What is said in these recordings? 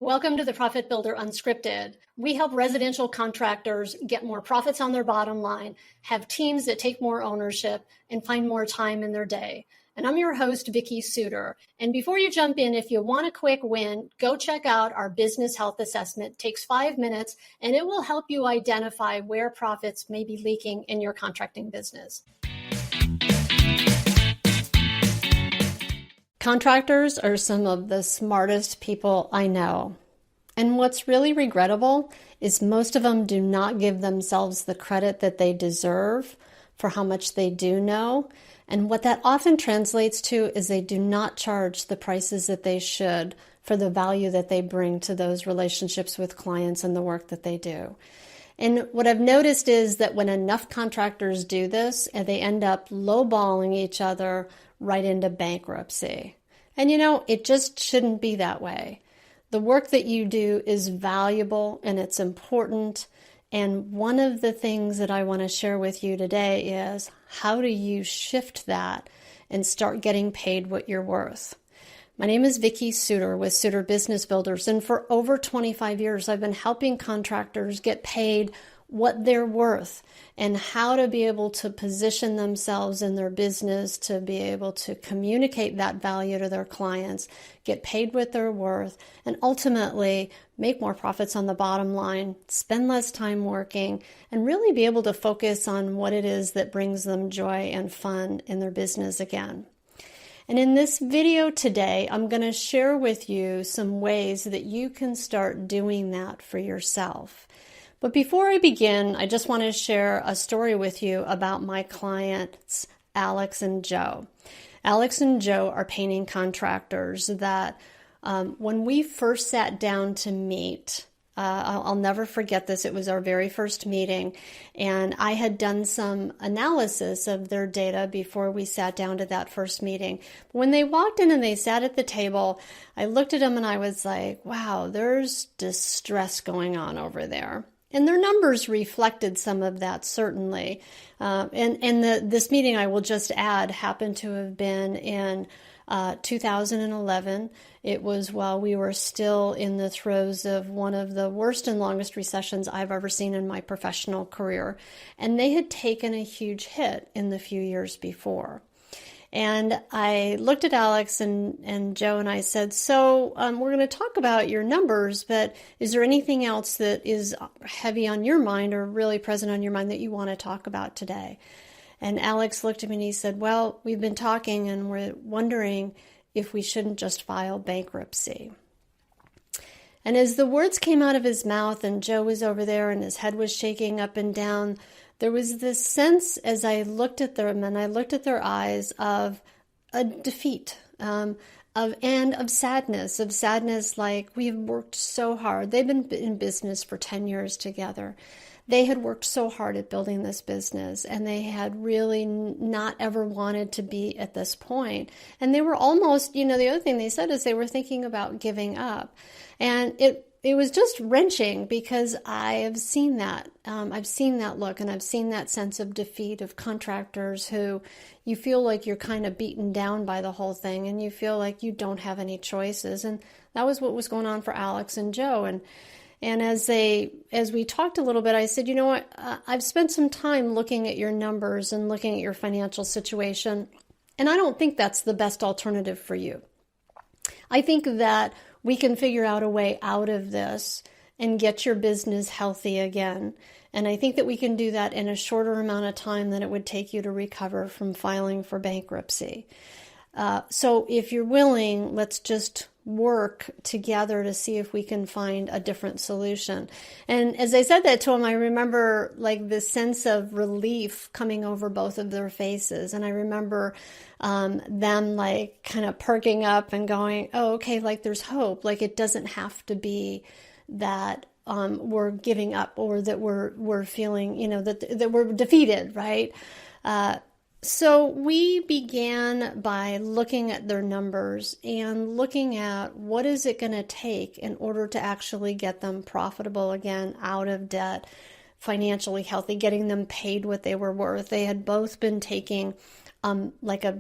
Welcome to the Profit Builder Unscripted. We help residential contractors get more profits on their bottom line, have teams that take more ownership, and find more time in their day. And I'm your host, Vicki Suter. And before you jump in, if you want a quick win, go check out our business health assessment. It takes 5 minutes, and it will help you identify where profits may be leaking in your contracting business. Contractors are some of the smartest people I know. And what's really regrettable is most of them do not give themselves the credit that they deserve for how much they do know. And what that often translates to is they do not charge the prices that they should for the value that they bring to those relationships with clients and the work that they do. And what I've noticed is that when enough contractors do this, they end up lowballing each other right into bankruptcy. And it just shouldn't be that way. The work that you do is valuable and it's important. And one of the things that I want to share with you today is how do you shift that and start getting paid what you're worth? My name is Vicki Suter with Suter Business Builders. And for over 25 years, I've been helping contractors get paid what they're worth and how to be able to position themselves in their business to be able to communicate that value to their clients, get paid what they're worth, and ultimately make more profits on the bottom line, spend less time working, and really be able to focus on what it is that brings them joy and fun in their business again. And in this video today, I'm going to share with you some ways that you can start doing that for yourself. But before I begin, I just want to share a story with you about my clients, Alex and Joe. Alex and Joe are painting contractors that when we first sat down to meet, I'll never forget this. It was our very first meeting, and I had done some analysis of their data before we sat down to that first meeting. But when they walked in and they sat at the table, I looked at them and I was like, wow, there's distress going on over there. And their numbers reflected some of that, certainly. This meeting, I will just add, happened to have been in 2011. It was while we were still in the throes of one of the worst and longest recessions I've ever seen in my professional career. And they had taken a huge hit in the few years before. And I looked at Alex and Joe and I said, so we're going to talk about your numbers, but is there anything else that is heavy on your mind or really present on your mind that you want to talk about today? And Alex looked at me and he said, well, we've been talking and we're wondering if we shouldn't just file bankruptcy. And as the words came out of his mouth and Joe was over there and his head was shaking up and down, there was this sense as I looked at them and I looked at their eyes of a defeat, of sadness like we've worked so hard. They've been in business for 10 years together. They had worked so hard at building this business and they had really not ever wanted to be at this point. And they were almost, the other thing they said is they were thinking about giving up. And it was just wrenching because I have seen that. I've seen that look and I've seen that sense of defeat of contractors who you feel like you're kind of beaten down by the whole thing and you feel like you don't have any choices. And that was what was going on for Alex and Joe. And as we talked a little bit, I said, you know what, I've spent some time looking at your numbers and looking at your financial situation, and I don't think that's the best alternative for you. I think that we can figure out a way out of this and get your business healthy again. And I think that we can do that in a shorter amount of time than it would take you to recover from filing for bankruptcy. So if you're willing, let's just work together to see if we can find a different solution. And as I said that to him, I remember like this sense of relief coming over both of their faces. And I remember them like kind of perking up and going, oh, okay, like there's hope. Like it doesn't have to be that we're giving up or that we're feeling, that we're defeated, right? So we began by looking at their numbers and looking at what is it going to take in order to actually get them profitable again, out of debt, financially healthy, getting them paid what they were worth. They had both been taking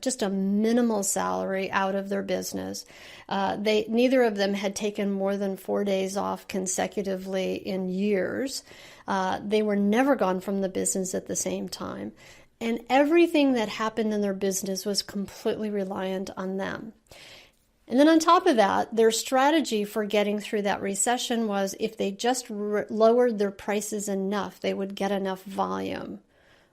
just a minimal salary out of their business. Neither of them had taken more than 4 days off consecutively in years. They were never gone from the business at the same time. And everything that happened in their business was completely reliant on them. And then on top of that, their strategy for getting through that recession was if they just lowered their prices enough, they would get enough volume.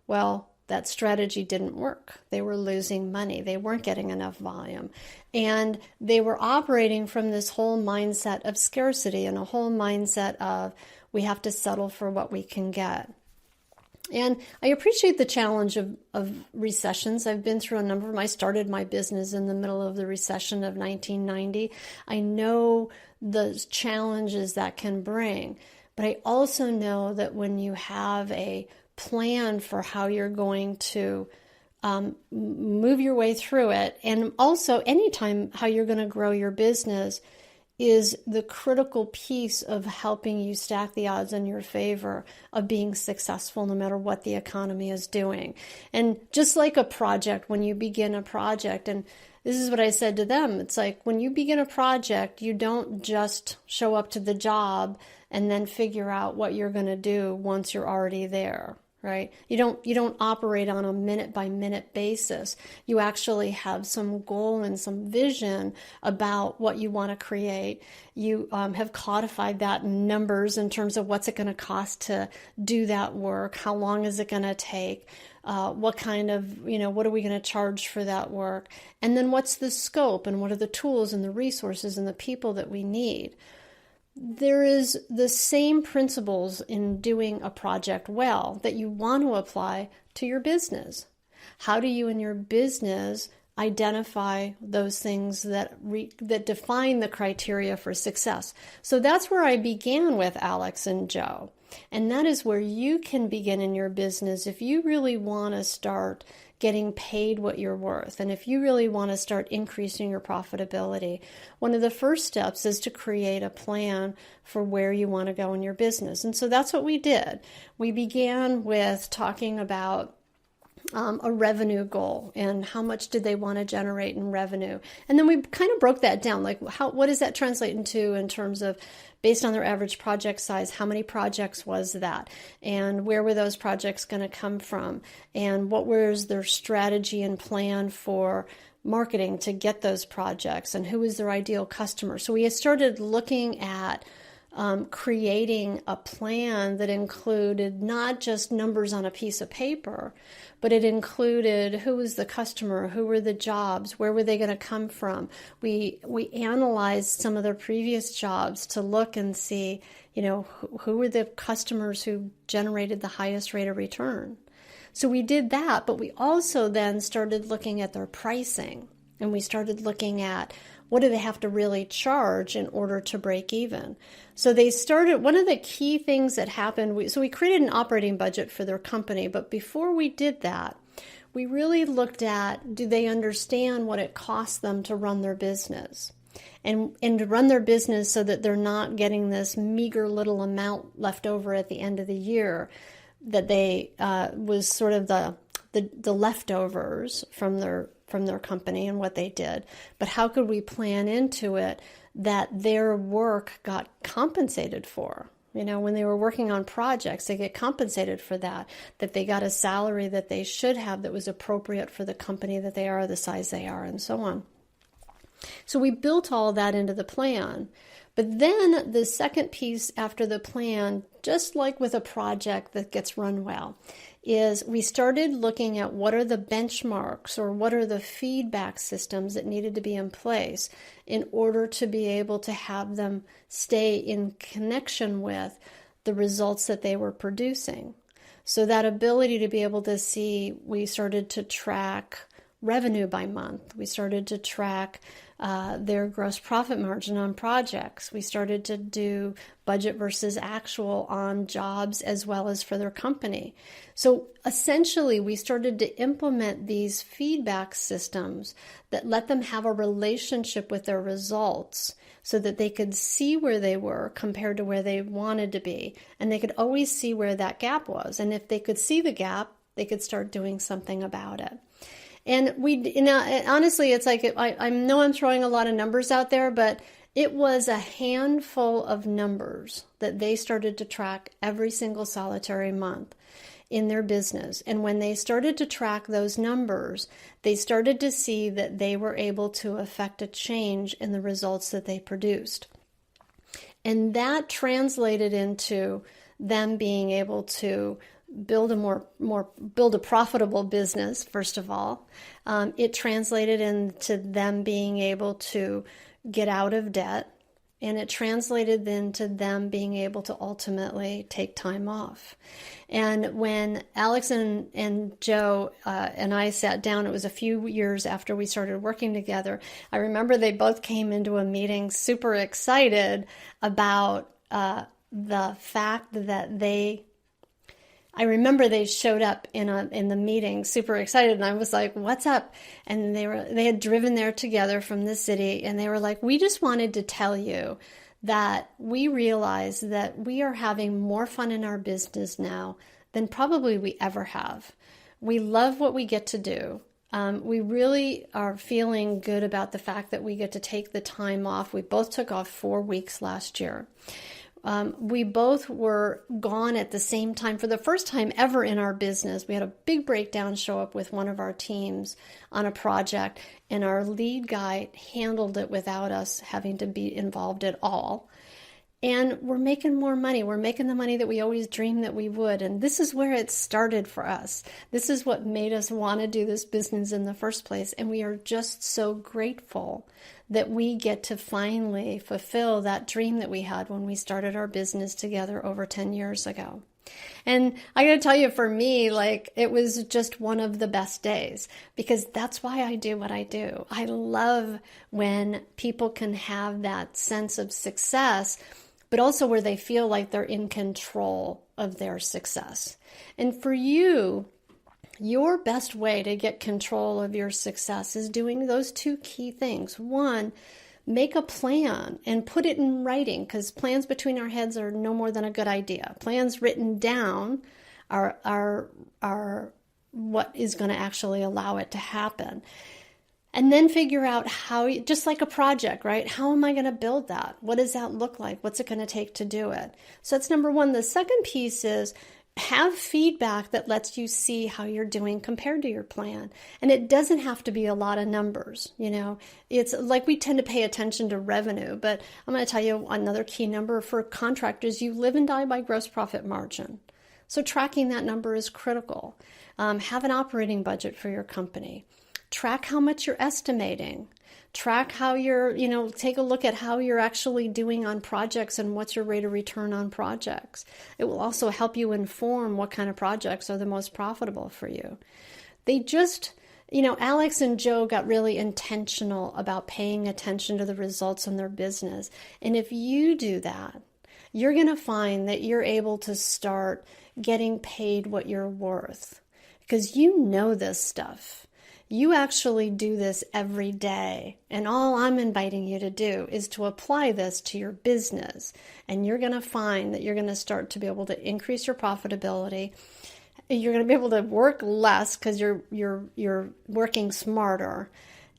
Well, that strategy didn't work. They were losing money. They weren't getting enough volume. And they were operating from this whole mindset of scarcity and a whole mindset of we have to settle for what we can get. And I appreciate the challenge of recessions. I've been through a number of them. I started my business in the middle of the recession of 1990. I know the challenges that can bring, but I also know that when you have a plan for how you're going to move your way through it, and also anytime how you're going to grow your business, is the critical piece of helping you stack the odds in your favor of being successful no matter what the economy is doing. And just like a project, when you begin a project, and this is what I said to them, it's like when you begin a project, you don't just show up to the job and then figure out what you're going to do once you're already there. Right? You don't operate on a minute by minute basis. You actually have some goal and some vision about what you want to create. You have codified that in numbers in terms of what's it going to cost to do that work? How long is it going to take? What kind of, what are we going to charge for that work? And then what's the scope and what are the tools and the resources and the people that we need? There is the same principles in doing a project well that you want to apply to your business. How do you in your business identify those things that define the criteria for success? So that's where I began with Alex and Joe. And that is where you can begin in your business if you really want to start getting paid what you're worth. And if you really want to start increasing your profitability, one of the first steps is to create a plan for where you want to go in your business. And so that's what we did. We began with talking about a revenue goal and how much did they want to generate in revenue. And then we kind of broke that down, like what does that translate into in terms of based on their average project size, how many projects was that? And where were those projects going to come from? And what was their strategy and plan for marketing to get those projects? And who was their ideal customer? So we started looking at creating a plan that included not just numbers on a piece of paper, but it included who was the customer, who were the jobs, where were they going to come from. We analyzed some of their previous jobs to look and see, who were the customers who generated the highest rate of return. So we did that, but we also then started looking at their pricing, and we started looking at what do they have to really charge in order to break even? So they started, one of the key things that happened, we created an operating budget for their company, but before we did that, we really looked at, do they understand what it costs them to run their business? And to run their business so that they're not getting this meager little amount left over at the end of the year that they was sort of the leftovers from their company and what they did, but how could we plan into it that their work got compensated for? When they were working on projects, they get compensated for that they got a salary that they should have that was appropriate for the company that they are, the size they are, and so on. So we built all that into the plan. But then the second piece after the plan, just like with a project that gets run well, is we started looking at what are the benchmarks or what are the feedback systems that needed to be in place in order to be able to have them stay in connection with the results that they were producing. So that ability to be able to see, we started to track revenue by month. We started to track their gross profit margin on projects. We started to do budget versus actual on jobs as well as for their company. So essentially, we started to implement these feedback systems that let them have a relationship with their results so that they could see where they were compared to where they wanted to be. And they could always see where that gap was. And if they could see the gap, they could start doing something about it. And honestly, it's like, I know I'm throwing a lot of numbers out there, but it was a handful of numbers that they started to track every single solitary month in their business. And when they started to track those numbers, they started to see that they were able to affect a change in the results that they produced. And that translated into them being able to build a profitable business, first of all. It translated into them being able to get out of debt, and it translated into them being able to ultimately take time off. And when Alex and Joe and I sat down, it was a few years after we started working together. I remember they both came into a meeting super excited about the fact that I remember they showed up in the meeting super excited, and I was like, "What's up?" And they had driven there together from the city, and they were like, "We just wanted to tell you that we realize that we are having more fun in our business now than probably we ever have. We love what we get to do. We really are feeling good about the fact that we get to take the time off. We both took off 4 weeks last year. We both were gone at the same time for the first time ever in our business. We had a big breakdown show up with one of our teams on a project, and our lead guy handled it without us having to be involved at all. And we're making more money. We're making the money that we always dreamed that we would. And this is where it started for us. This is what made us want to do this business in the first place. And we are just so grateful that we get to finally fulfill that dream that we had when we started our business together over 10 years ago. And I got to tell you, for me, like, it was just one of the best days, because that's why I do what I do. I love when people can have that sense of success, but also where they feel like they're in control of their success. And for you, your best way to get control of your success is doing those two key things. One, make a plan and put it in writing, because plans between our heads are no more than a good idea. Plans written down are what is going to actually allow it to happen. And then figure out how, just like a project, right? How am I going to build that? What does that look like? What's it going to take to do it? So that's number one. The second piece is have feedback that lets you see how you're doing compared to your plan. And it doesn't have to be a lot of numbers. It's like we tend to pay attention to revenue, but I'm going to tell you another key number for contractors. You live and die by gross profit margin. So tracking that number is critical. Have an operating budget for your company. Track how much you're estimating. Track how take a look at how you're actually doing on projects and what's your rate of return on projects. It will also help you inform what kind of projects are the most profitable for you. Alex and Joe got really intentional about paying attention to the results in their business. And if you do that, you're going to find that you're able to start getting paid what you're worth, because you know this stuff. You actually do this every day, and all I'm inviting you to do is to apply this to your business, and you're going to find that you're going to start to be able to increase your profitability. You're going to be able to work less because you're working smarter,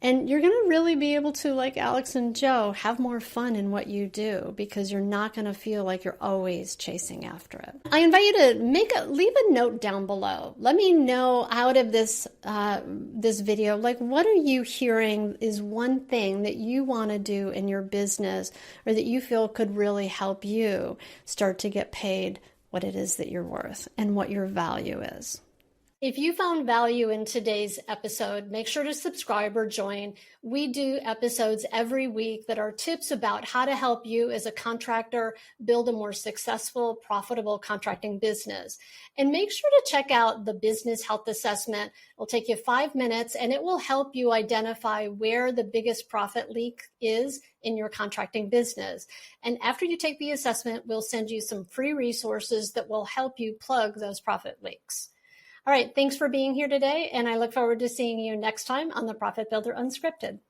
and you're going to really be able to, like Alex and Joe, have more fun in what you do, because you're not going to feel like you're always chasing after it. I invite you to leave a note down below. Let me know out of this video, like, what are you hearing is one thing that you want to do in your business, or that you feel could really help you start to get paid what it is that you're worth and what your value is. If you found value in today's episode, make sure to subscribe or join. We do episodes every week that are tips about how to help you as a contractor build a more successful, profitable contracting business. And make sure to check out the business health assessment. It'll take you 5 minutes, and it will help you identify where the biggest profit leak is in your contracting business. And after you take the assessment, we'll send you some free resources that will help you plug those profit leaks. All right, thanks for being here today, and I look forward to seeing you next time on the Profit Builder Unscripted.